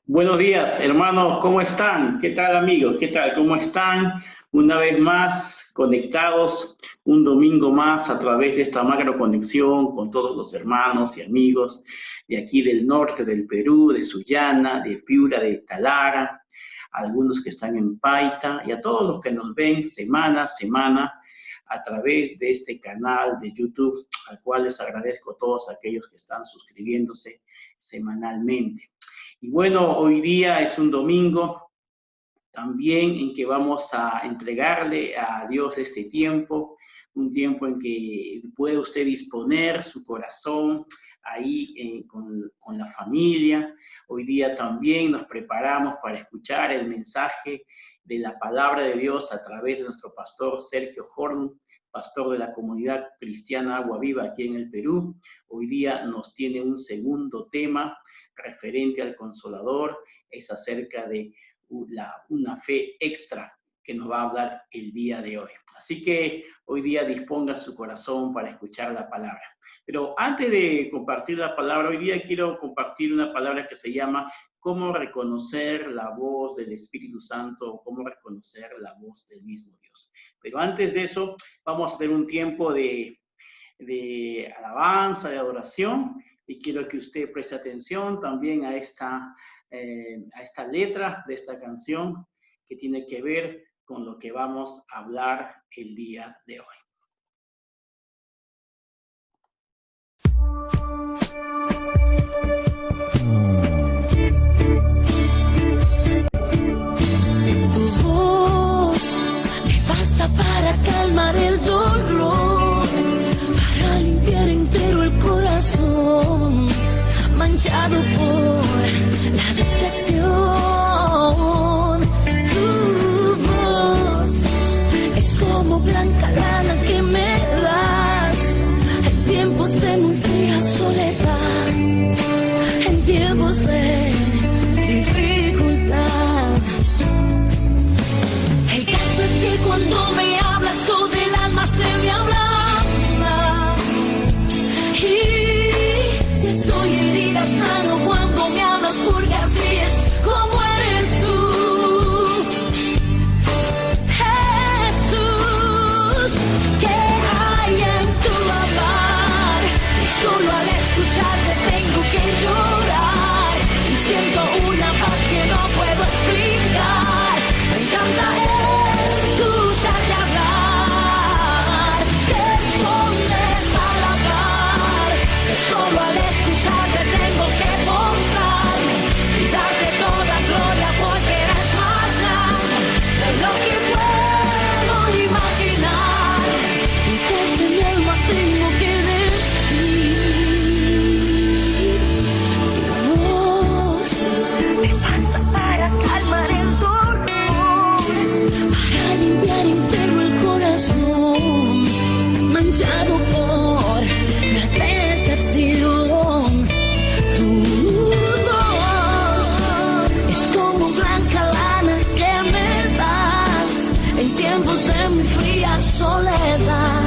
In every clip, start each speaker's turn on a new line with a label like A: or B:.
A: Buenos días, hermanos, ¿cómo están? ¿Qué tal, amigos? ¿Qué tal? ¿Cómo están? Una vez más conectados, un domingo más a través de esta macro conexión con todos los hermanos y amigos de aquí del norte del Perú, de Sullana, de Piura, de Talara, algunos que están en Paita y a todos los que nos ven semana a semana a través de este canal de YouTube, al cual les agradezco a todos aquellos que están suscribiéndose semanalmente. Y bueno, hoy día es un domingo también en que vamos a entregarle a Dios este tiempo, un tiempo en que puede usted disponer su corazón ahí con la familia. Hoy día también nos preparamos para escuchar el mensaje de la palabra de Dios a través de nuestro pastor Sergio Horn, pastor de la comunidad cristiana Agua Viva aquí en el Perú. Hoy día nos tiene un segundo tema referente al Consolador, es acerca de una fe extra que nos va a hablar el día de hoy. Así que hoy día disponga su corazón para escuchar la palabra. Pero antes de compartir la palabra, hoy día quiero compartir una palabra que se llama cómo reconocer la voz del Espíritu Santo o cómo reconocer la voz del mismo Dios. Pero antes de eso, vamos a tener un tiempo de alabanza, de adoración, y quiero que usted preste atención también a esta letra de esta canción que tiene que ver con lo que vamos a hablar el día de hoy.
B: Tu voz me basta para calmar el dolor, para limpiar entero el corazón manchado por la decepción. Tu voz es como blanca lana que me das en tiempos de muy fría soledad, en tiempos de dificultad. El caso es que cuando me hablas todo el alma se me ablanda, y si estoy herida sano cuando me hablas porque así es como eres tú. Jesús, ¿qué hay en tu hablar? Y solo al escucharte tengo que llorar y siento una paz que no puedo explicar. Me encanta escucharte hablar, te escondes al hablar, que solo al escucharte tengo que mostrarme y darte toda gloria porque eres más grande de lo que puedo imaginar, y desde mi alma tengo que decir, tu voz me falta para calmar el dolor, para limpiar entero el corazón manchado por la decepción. Tu voz es como blanca lana que me das en tiempos de muy fría soledad,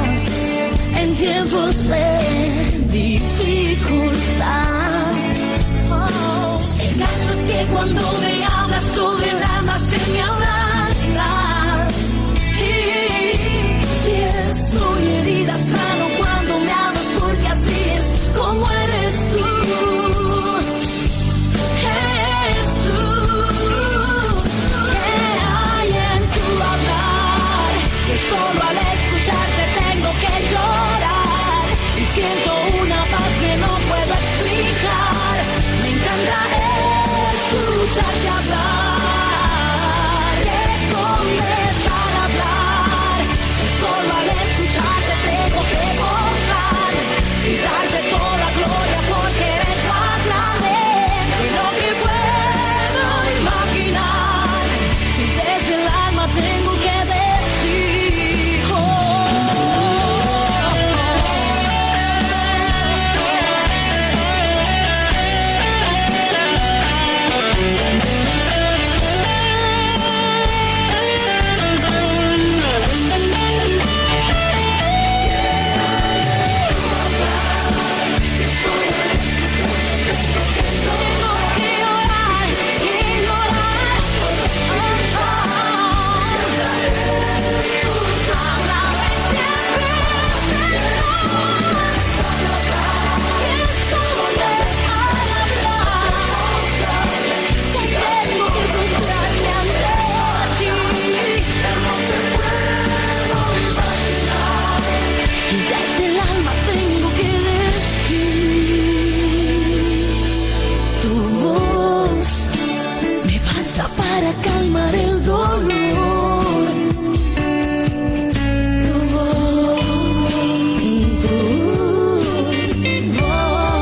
B: en tiempos de dificultad. El caso es que cuando me hablas todo el alma se me ablanda, y si estoy herida sano cuando me hablas porque así es como eres tú. Jesús, ¿qué hay en tu hablar? Que solo al escucharte tengo que llorar y siento una paz que no puedo explicar. Me encanta escucharte basta para calmar el dolor. Tu voz, tu voz.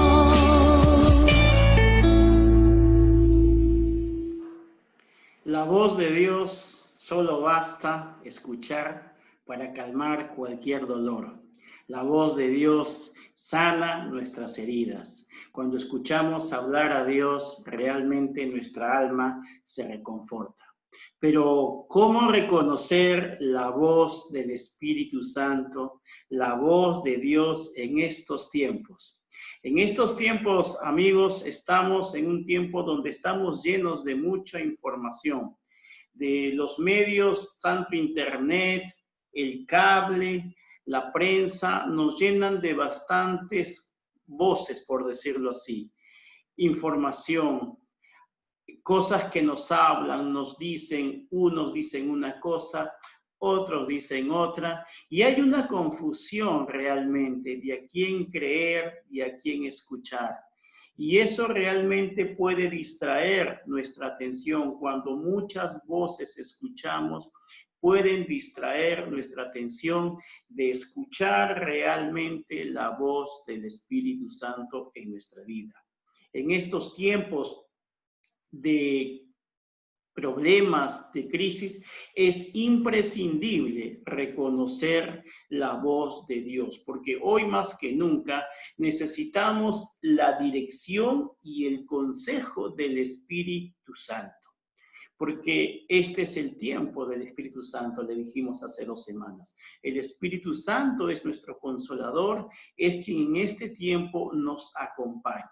A: La voz de Dios solo basta escuchar para calmar cualquier dolor. La voz de Dios sana nuestras heridas. Cuando escuchamos hablar a Dios, realmente nuestra alma se reconforta. Pero, ¿cómo reconocer la voz del Espíritu Santo, la voz de Dios en estos tiempos? En estos tiempos, amigos, estamos en un tiempo donde estamos llenos de mucha información, de los medios, tanto internet, el cable, la prensa, nos llenan de bastantes voces, por decirlo así, información, cosas que nos hablan, nos dicen, unos dicen una cosa, otros dicen otra, y hay una confusión realmente de a quién creer y a quién escuchar. Y eso realmente puede distraer nuestra atención. Cuando muchas voces escuchamos, pueden distraer nuestra atención de escuchar realmente la voz del Espíritu Santo en nuestra vida. En estos tiempos de problemas, de crisis, es imprescindible reconocer la voz de Dios, porque hoy más que nunca necesitamos la dirección y el consejo del Espíritu Santo, porque este es el tiempo del Espíritu Santo, le dijimos hace 2 semanas. El Espíritu Santo es nuestro consolador, es quien en este tiempo nos acompaña.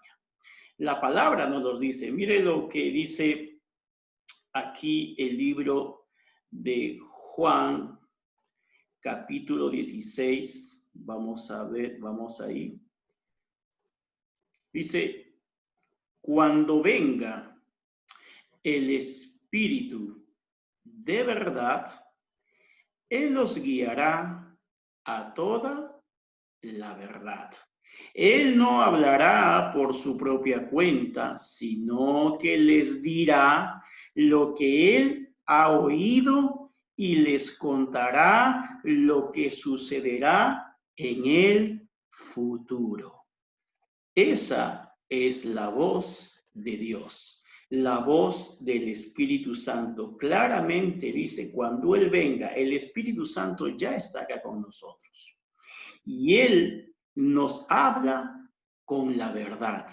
A: La palabra nos lo dice. Mire lo que dice aquí el libro de Juan, capítulo 16. Vamos a ver, vamos ahí. Dice, cuando venga el Espíritu de verdad, Él los guiará a toda la verdad. Él no hablará por su propia cuenta, sino que les dirá lo que Él ha oído y les contará lo que sucederá en el futuro. Esa es la voz de Dios, la voz del Espíritu Santo. Claramente dice, cuando Él venga, el Espíritu Santo ya está acá con nosotros. Y Él nos habla con la verdad.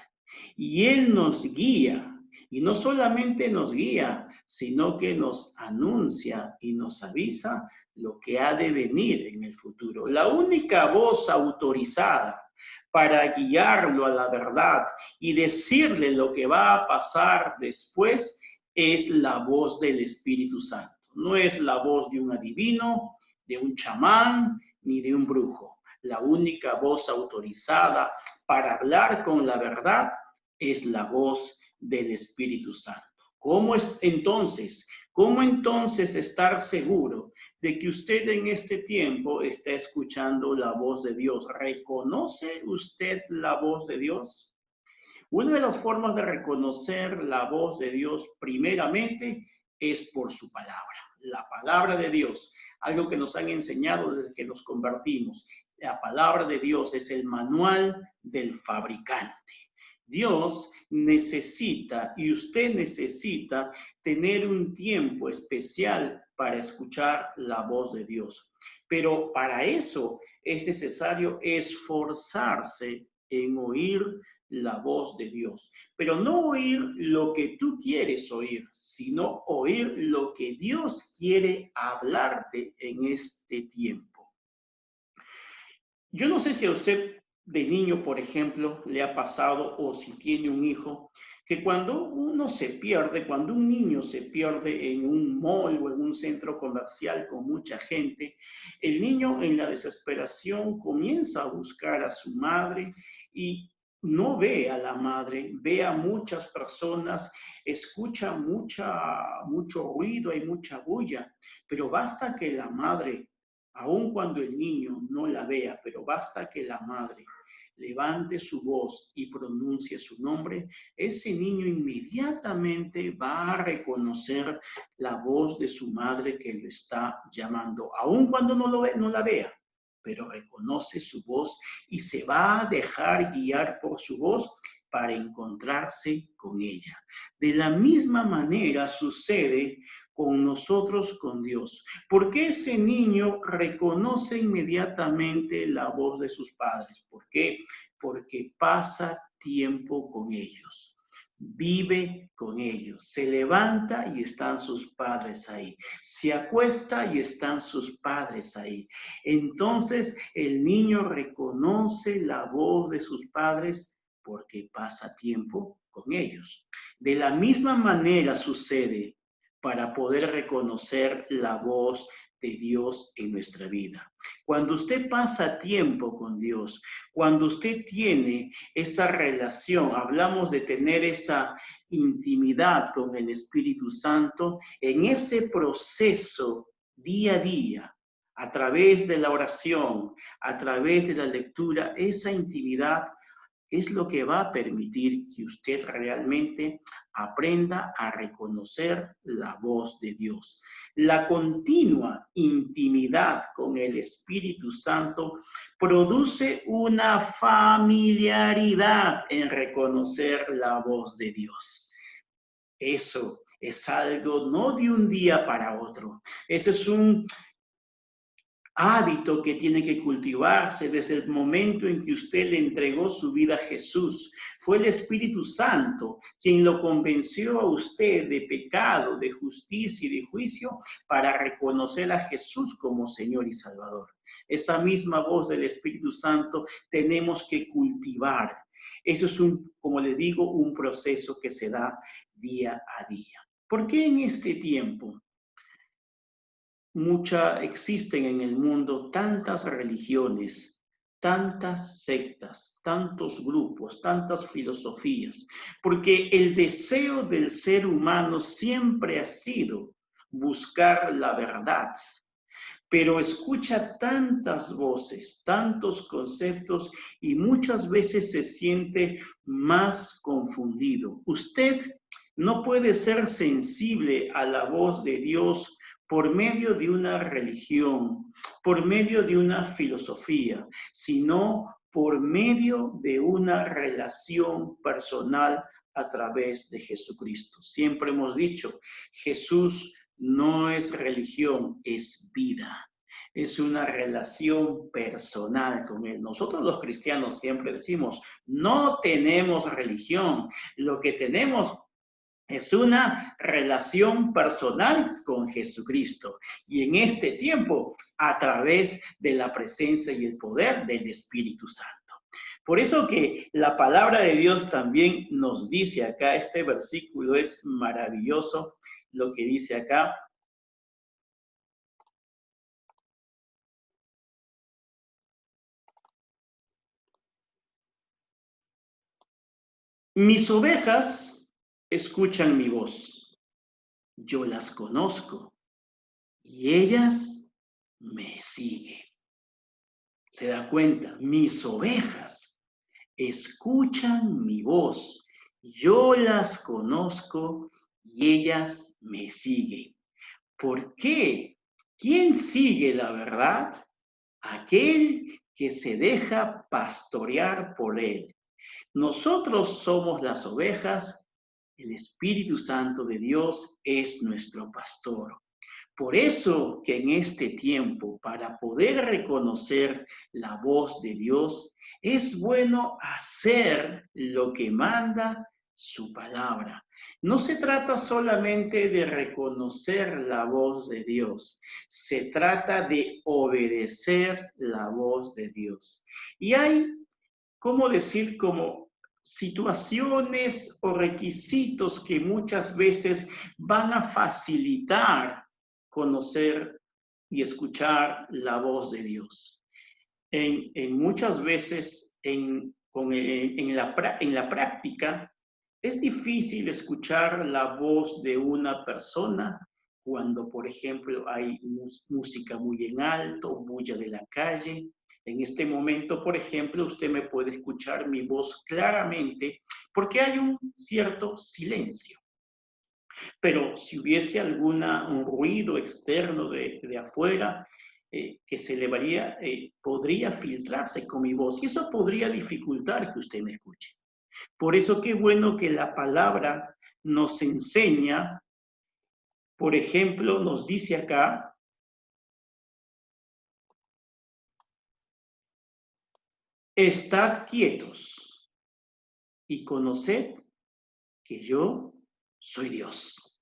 A: Y Él nos guía. Y no solamente nos guía, sino que nos anuncia y nos avisa lo que ha de venir en el futuro. La única voz autorizada para guiarlo a la verdad y decirle lo que va a pasar después es la voz del Espíritu Santo. No es la voz de un adivino, de un chamán, ni de un brujo. La única voz autorizada para hablar con la verdad es la voz del Espíritu Santo. ¿Cómo entonces estar seguro de que usted en este tiempo está escuchando la voz de Dios? ¿Reconoce usted la voz de Dios? Una de las formas de reconocer la voz de Dios primeramente es por su palabra. La palabra de Dios, algo que nos han enseñado desde que nos convertimos. La palabra de Dios es el manual del fabricante. Dios necesita y usted necesita tener un tiempo especial para escuchar la voz de Dios. Pero para eso es necesario esforzarse en oír la voz de Dios. Pero no oír lo que tú quieres oír, sino oír lo que Dios quiere hablarte en este tiempo. Yo no sé si a usted de niño, por ejemplo, le ha pasado, o si tiene un hijo, que cuando uno se pierde, cuando un niño se pierde en un mall o en un centro comercial con mucha gente, el niño en la desesperación comienza a buscar a su madre y no ve a la madre, ve a muchas personas, escucha mucho ruido, hay mucha bulla, pero basta que la madre, aun cuando el niño no la vea, pero basta que la madre levante su voz y pronuncie su nombre, ese niño inmediatamente va a reconocer la voz de su madre que lo está llamando, aun cuando no la vea, pero reconoce su voz y se va a dejar guiar por su voz para encontrarse con ella. De la misma manera sucede con nosotros, con Dios. Porque ese niño reconoce inmediatamente la voz de sus padres. ¿Por qué? Porque pasa tiempo con ellos. Vive con ellos, se levanta y están sus padres ahí, se acuesta y están sus padres ahí. Entonces el niño reconoce la voz de sus padres porque pasa tiempo con ellos. De la misma manera sucede para poder reconocer la voz de Dios en nuestra vida. Cuando usted pasa tiempo con Dios, cuando usted tiene esa relación, hablamos de tener esa intimidad con el Espíritu Santo, en ese proceso día a día, a través de la oración, a través de la lectura, esa intimidad es lo que va a permitir que usted realmente aprenda a reconocer la voz de Dios. La continua intimidad con el Espíritu Santo produce una familiaridad en reconocer la voz de Dios. Eso es algo no de un día para otro. Eso es un hábito que tiene que cultivarse desde el momento en que usted le entregó su vida a Jesús. Fue el Espíritu Santo quien lo convenció a usted de pecado, de justicia y de juicio para reconocer a Jesús como Señor y Salvador. Esa misma voz del Espíritu Santo tenemos que cultivar. Eso es como les digo, un proceso que se da día a día. ¿Por qué en este tiempo existen en el mundo tantas religiones, tantas sectas, tantos grupos, tantas filosofías? Porque el deseo del ser humano siempre ha sido buscar la verdad, pero escucha tantas voces, tantos conceptos y muchas veces se siente más confundido. Usted no puede ser sensible a la voz de Dios por medio de una religión, por medio de una filosofía, sino por medio de una relación personal a través de Jesucristo. Siempre hemos dicho, Jesús no es religión, es vida. Es una relación personal con Él. Nosotros los cristianos siempre decimos, no tenemos religión, lo que tenemos es una relación personal con Jesucristo. Y en este tiempo, a través de la presencia y el poder del Espíritu Santo. Por eso que la palabra de Dios también nos dice acá, este versículo es maravilloso, lo que dice acá. Mis ovejas escuchan mi voz, yo las conozco y ellas me siguen. ¿Se da cuenta? Mis ovejas escuchan mi voz, yo las conozco y ellas me siguen. ¿Por qué? ¿Quién sigue la verdad? Aquel que se deja pastorear por él. Nosotros somos las ovejas, el Espíritu Santo de Dios es nuestro pastor. Por eso que en este tiempo, para poder reconocer la voz de Dios, es bueno hacer lo que manda su palabra. No se trata solamente de reconocer la voz de Dios, se trata de obedecer la voz de Dios. Y hay, ¿cómo decir? Como situaciones o requisitos que muchas veces van a facilitar conocer y escuchar la voz de Dios. Muchas veces en la práctica es difícil escuchar la voz de una persona cuando, por ejemplo, hay música muy en alto, bulla de la calle. En este momento, por ejemplo, usted me puede escuchar mi voz claramente porque hay un cierto silencio. Pero si hubiese un ruido externo de afuera que se elevaría, podría filtrarse con mi voz y eso podría dificultar que usted me escuche. Por eso qué bueno que la palabra nos enseña, por ejemplo, nos dice acá, estad quietos y conoced que yo soy Dios.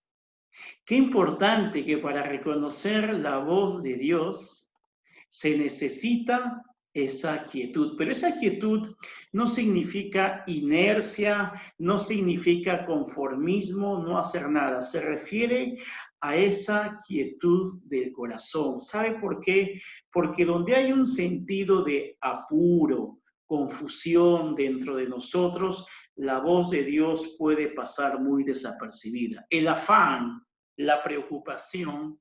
A: Qué importante que para reconocer la voz de Dios se necesita esa quietud, pero esa quietud no significa inercia, no significa conformismo, no hacer nada, se refiere a esa quietud del corazón. ¿Sabe por qué? Porque donde hay un sentido de apuro, confusión dentro de nosotros, la voz de Dios puede pasar muy desapercibida. El afán, la preocupación,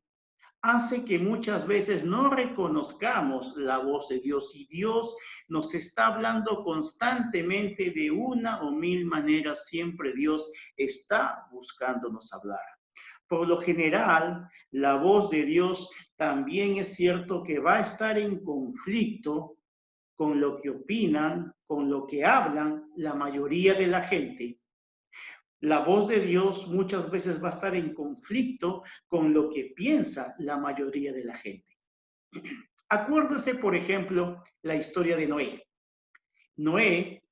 A: hace que muchas veces no reconozcamos la voz de Dios y Dios nos está hablando constantemente de una o mil maneras, siempre Dios está buscándonos hablar. Por lo general, la voz de Dios también es cierto que va a estar en conflicto con lo que opinan, con lo que hablan la mayoría de la gente. La voz de Dios muchas veces va a estar en conflicto con lo que piensa la mayoría de la gente. Acuérdese, por ejemplo, la historia de Noé. Noé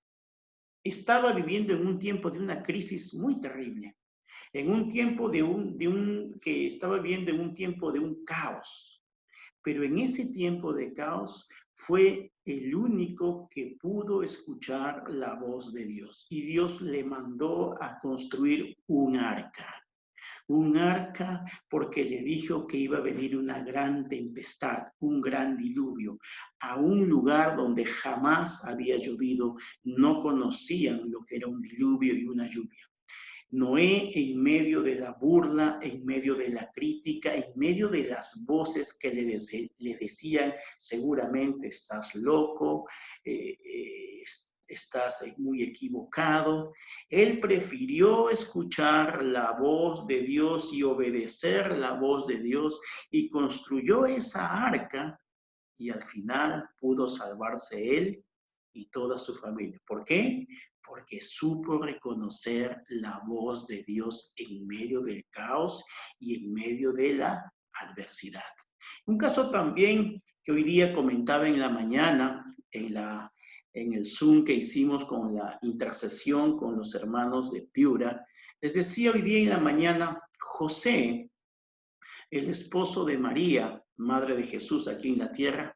A: estaba viviendo en un tiempo de una crisis muy terrible, en un tiempo que estaba viviendo en un tiempo de un caos. Pero en ese tiempo de caos fue el único que pudo escuchar la voz de Dios. Y Dios le mandó a construir un arca. Un arca porque le dijo que iba a venir una gran tempestad, un gran diluvio, a un lugar donde jamás había llovido. No conocían lo que era un diluvio y una lluvia. Noé, en medio de la burla, en medio de la crítica, en medio de las voces que le decían, seguramente estás loco, estás muy equivocado, él prefirió escuchar la voz de Dios y obedecer la voz de Dios y construyó esa arca y al final pudo salvarse él y toda su familia. ¿Por qué? Porque supo reconocer la voz de Dios en medio del caos y en medio de la adversidad. Un caso también que hoy día comentaba en la mañana, en el Zoom que hicimos con la intercesión con los hermanos de Piura, les decía hoy día en la mañana, José, el esposo de María, madre de Jesús aquí en la tierra,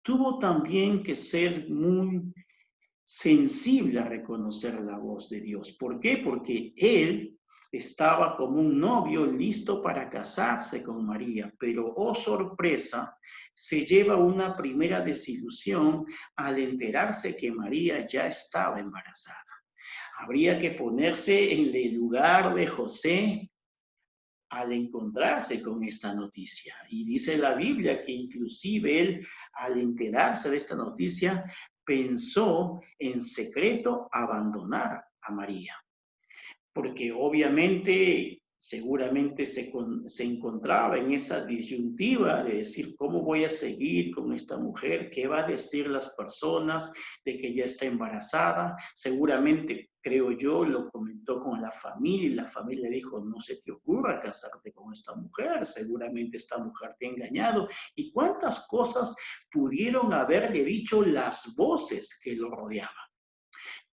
A: tuvo también que ser muy sensible a reconocer la voz de Dios. ¿Por qué? Porque él estaba como un novio listo para casarse con María, pero oh sorpresa, se lleva una primera desilusión al enterarse que María ya estaba embarazada. Habría que ponerse en el lugar de José al encontrarse con esta noticia. Y dice la Biblia que inclusive él, al enterarse de esta noticia, pensó en secreto abandonar a María. Porque obviamente, seguramente se encontraba en esa disyuntiva de decir, ¿cómo voy a seguir con esta mujer? ¿Qué va a decir las personas de que ya está embarazada? Seguramente, creo yo, lo comentó con la familia y la familia dijo, no se te ocurra casarte con esta mujer, seguramente esta mujer te ha engañado. ¿Y cuántas cosas pudieron haberle dicho las voces que lo rodeaban?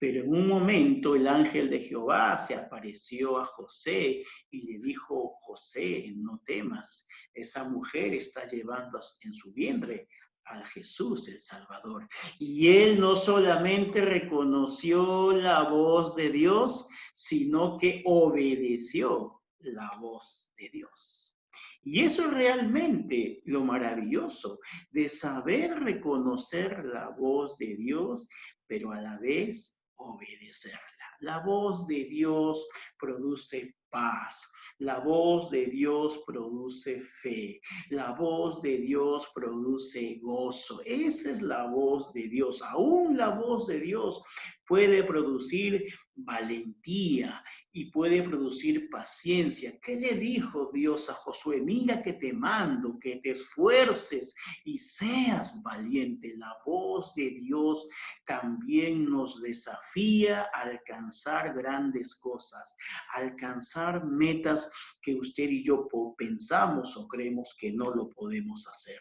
A: Pero en un momento el ángel de Jehová se apareció a José y le dijo, José, no temas, esa mujer está llevando en su vientre a Jesús el Salvador. Y él no solamente reconoció la voz de Dios, sino que obedeció la voz de Dios. Y eso es realmente lo maravilloso de saber reconocer la voz de Dios, pero a la vez obedecerla. La voz de Dios produce paz. La voz de Dios produce fe. La voz de Dios produce gozo. Esa es la voz de Dios. Aún la voz de Dios puede producir valentía y puede producir paciencia. ¿Qué le dijo Dios a Josué? Mira que te mando, que te esfuerces y seas valiente. La voz de Dios también nos desafía a alcanzar grandes cosas, a alcanzar metas que usted y yo pensamos o creemos que no lo podemos hacer.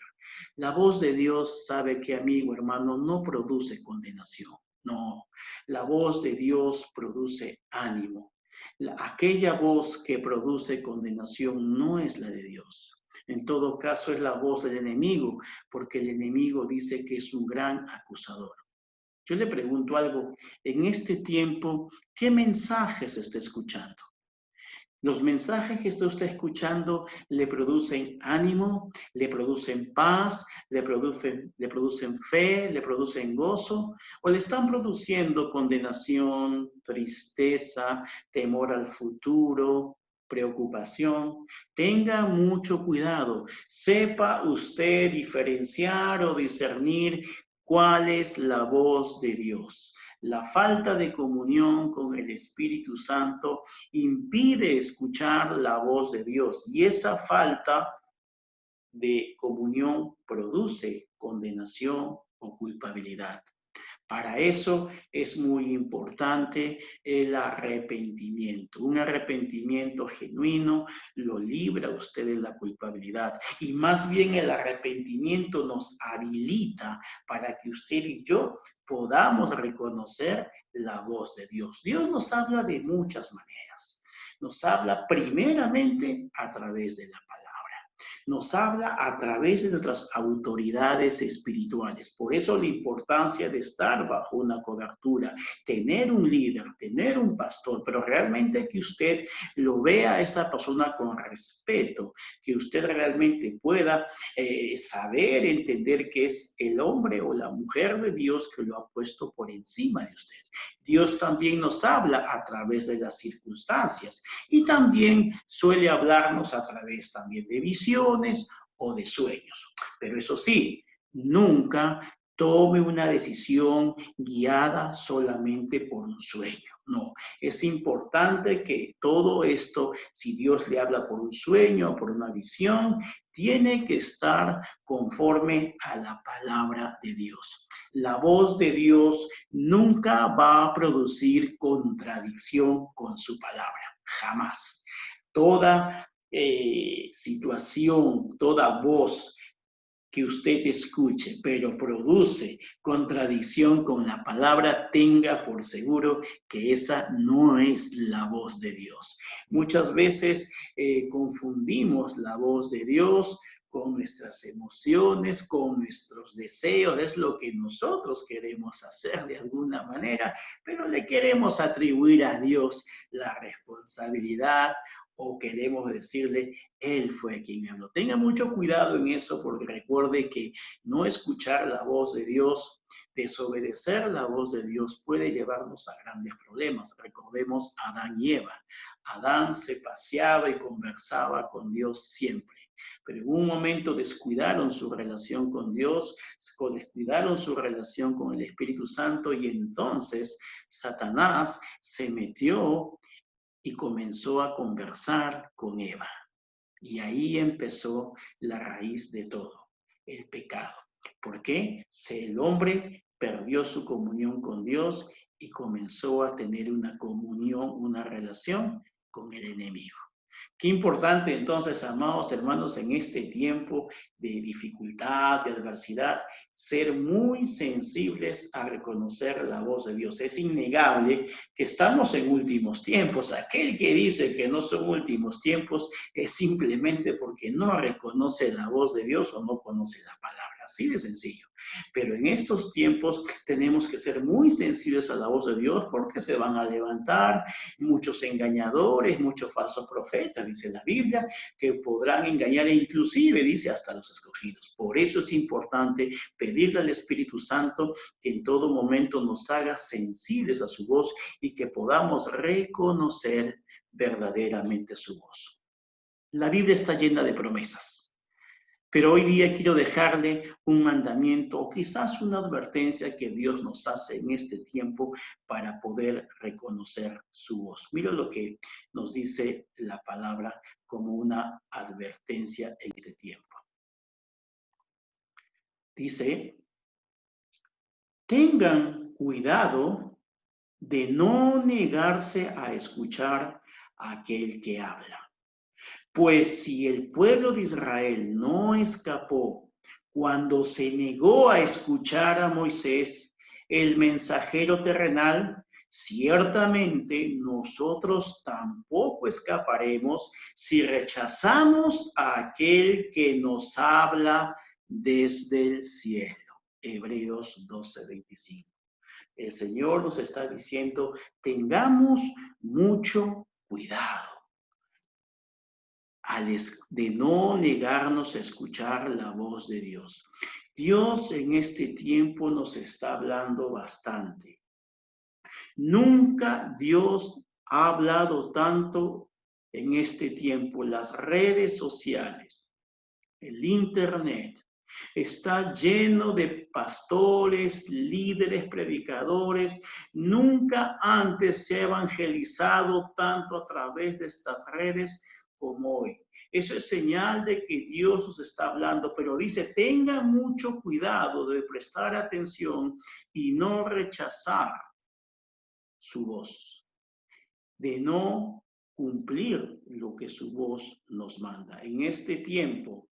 A: La voz de Dios, sabe que, amigo, hermano, no produce condenación. No, la voz de Dios produce ánimo. Aquella voz que produce condenación no es la de Dios. En todo caso es la voz del enemigo, porque el enemigo dice que es un gran acusador. Yo le pregunto algo, en este tiempo, ¿qué mensajes está escuchando? Los mensajes que usted está escuchando le producen ánimo, le producen paz, le producen fe, le producen gozo, o le están produciendo condenación, tristeza, temor al futuro, preocupación. Tenga mucho cuidado. Sepa usted diferenciar o discernir cuál es la voz de Dios. La falta de comunión con el Espíritu Santo impide escuchar la voz de Dios, y esa falta de comunión produce condenación o culpabilidad. Para eso es muy importante el arrepentimiento. Un arrepentimiento genuino lo libra a usted de la culpabilidad. Y más bien el arrepentimiento nos habilita para que usted y yo podamos reconocer la voz de Dios. Dios nos habla de muchas maneras. Nos habla primeramente a través de la palabra. Nos habla a través de nuestras autoridades espirituales. Por eso la importancia de estar bajo una cobertura, tener un líder, tener un pastor, pero realmente que usted lo vea a esa persona con respeto, que usted realmente pueda saber, entender que es el hombre o la mujer de Dios que lo ha puesto por encima de usted. Dios también nos habla a través de las circunstancias y también suele hablarnos a través también de visiones o de sueños. Pero eso sí, nunca tome una decisión guiada solamente por un sueño. No, es importante que todo esto, si Dios le habla por un sueño o por una visión, tiene que estar conforme a la palabra de Dios. La voz de Dios nunca va a producir contradicción con su palabra, jamás. Toda situación, toda voz que usted escuche, pero produce contradicción con la palabra, tenga por seguro que esa no es la voz de Dios. Muchas veces confundimos la voz de Dios con nuestras emociones, con nuestros deseos, es lo que nosotros queremos hacer de alguna manera, pero le queremos atribuir a Dios la responsabilidad o queremos decirle, Él fue quien me habló. Tenga mucho cuidado en eso, porque recuerde que no escuchar la voz de Dios, desobedecer la voz de Dios puede llevarnos a grandes problemas. Recordemos a Adán y Eva. Adán se paseaba y conversaba con Dios siempre. Pero en un momento descuidaron su relación con Dios, descuidaron su relación con el Espíritu Santo, y entonces Satanás se metió y comenzó a conversar con Eva. Y ahí empezó la raíz de todo, el pecado. ¿Por qué? El hombre perdió su comunión con Dios y comenzó a tener una comunión, una relación con el enemigo. Qué importante entonces, amados hermanos, en este tiempo de dificultad, de adversidad, ser muy sensibles a reconocer la voz de Dios. Es innegable que estamos en últimos tiempos. Aquel que dice que no son últimos tiempos es simplemente porque no reconoce la voz de Dios o no conoce la palabra. Así de sencillo. Pero en estos tiempos tenemos que ser muy sensibles a la voz de Dios, porque se van a levantar muchos engañadores, muchos falsos profetas, dice la Biblia, que podrán engañar, e inclusive dice hasta los escogidos. Por eso es importante pedirle al Espíritu Santo que en todo momento nos haga sensibles a su voz y que podamos reconocer verdaderamente su voz. La Biblia está llena de promesas, pero hoy día quiero dejarle un mandamiento o quizás una advertencia que Dios nos hace en este tiempo para poder reconocer su voz. Mira lo que nos dice la palabra como una advertencia en este tiempo. Dice, tengan cuidado de no negarse a escuchar a aquel que habla. Pues si el pueblo de Israel no escapó cuando se negó a escuchar a Moisés, el mensajero terrenal, ciertamente nosotros tampoco escaparemos si rechazamos a aquel que nos habla desde el cielo. Hebreos 12:25. El Señor nos está diciendo, tengamos mucho cuidado de no negarnos a escuchar la voz de Dios. Dios en este tiempo nos está hablando bastante. Nunca Dios ha hablado tanto en este tiempo. Las redes sociales, el internet, está lleno de pastores, líderes, predicadores. Nunca antes se ha evangelizado tanto a través de estas redes como hoy. Eso es señal de que Dios nos está hablando, pero dice, tengan mucho cuidado de prestar atención y no rechazar su voz, de no cumplir lo que su voz nos manda. En este tiempo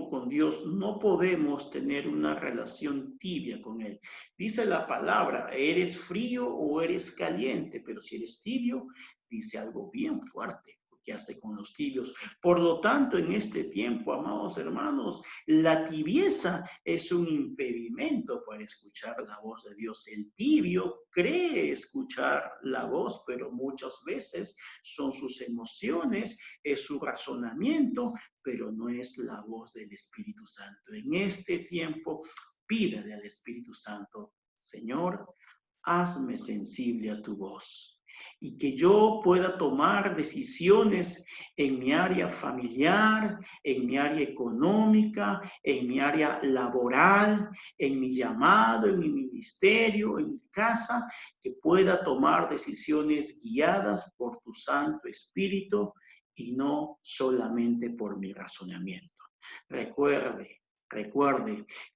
A: con Dios no podemos tener una relación tibia con Él. Dice la palabra, ¿eres frío o eres caliente? Pero si eres tibio, dice algo bien fuerte. ¿Qué hace con los tibios? Por lo tanto, en este tiempo, amados hermanos, la tibieza es un impedimento para escuchar la voz de Dios. El tibio cree escuchar la voz, pero muchas veces son sus emociones, es su razonamiento, pero no es la voz del Espíritu Santo. En este tiempo, pídale al Espíritu Santo, Señor, hazme sensible a tu voz y que yo pueda tomar decisiones en mi área familiar, en mi área económica, en mi área laboral, en mi llamado, en mi ministerio, en mi casa, que pueda tomar decisiones guiadas por tu Santo Espíritu y no solamente por mi razonamiento. Recuerde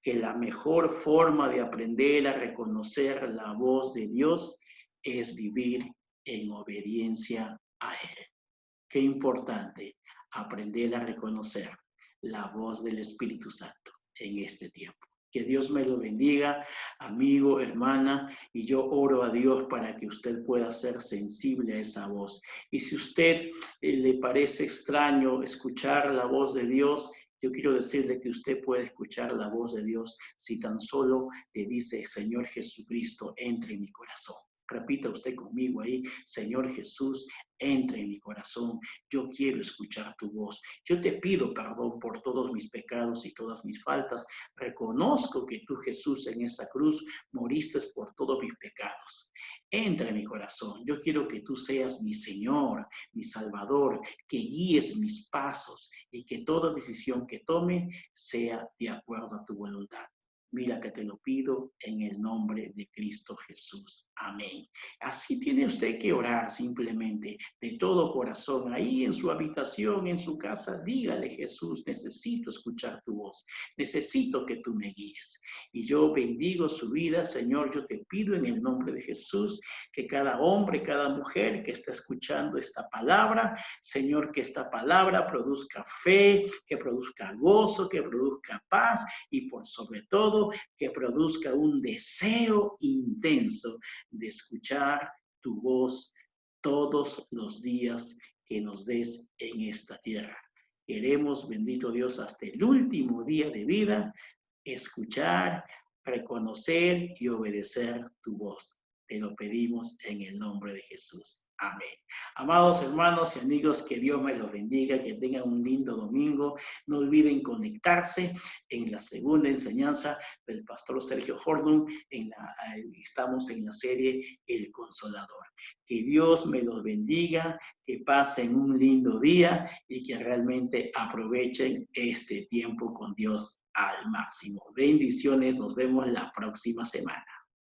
A: que la mejor forma de aprender a reconocer la voz de Dios es vivir en obediencia a Él. Qué importante aprender a reconocer la voz del Espíritu Santo en este tiempo. Que Dios me lo bendiga, amigo, hermana, y yo oro a Dios para que usted pueda ser sensible a esa voz. Y si usted le parece extraño escuchar la voz de Dios, yo quiero decirle que usted puede escuchar la voz de Dios si tan solo le dice, Señor Jesucristo, entre en mi corazón. Repita usted conmigo ahí, Señor Jesús, entra en mi corazón. Yo quiero escuchar tu voz. Yo te pido perdón por todos mis pecados y todas mis faltas. Reconozco que tú, Jesús, en esa cruz moriste por todos mis pecados. Entra en mi corazón. Yo quiero que tú seas mi Señor, mi Salvador, que guíes mis pasos y que toda decisión que tome sea de acuerdo a tu voluntad. Mira que te lo pido en el nombre de Cristo Jesús. Amén. Así tiene usted que orar simplemente de todo corazón. Ahí en su habitación, en su casa, dígale, Jesús, necesito escuchar tu voz. Necesito que tú me guíes. Y yo bendigo su vida, Señor. Yo te pido en el nombre de Jesús que cada hombre, cada mujer que está escuchando esta palabra, Señor, que esta palabra produzca fe, que produzca gozo, que produzca paz y por sobre todo que produzca un deseo intenso de escuchar tu voz todos los días que nos des en esta tierra. Queremos, bendito Dios, hasta el último día de vida, escuchar, reconocer y obedecer tu voz. Te lo pedimos en el nombre de Jesús. Amén. Amados hermanos y amigos, que Dios me los bendiga, que tengan un lindo domingo. No olviden conectarse en la segunda enseñanza del pastor Sergio Hornung. Estamos en la serie El Consolador. Que Dios me los bendiga, que pasen un lindo día y que realmente aprovechen este tiempo con Dios al máximo. Bendiciones, nos vemos la próxima semana.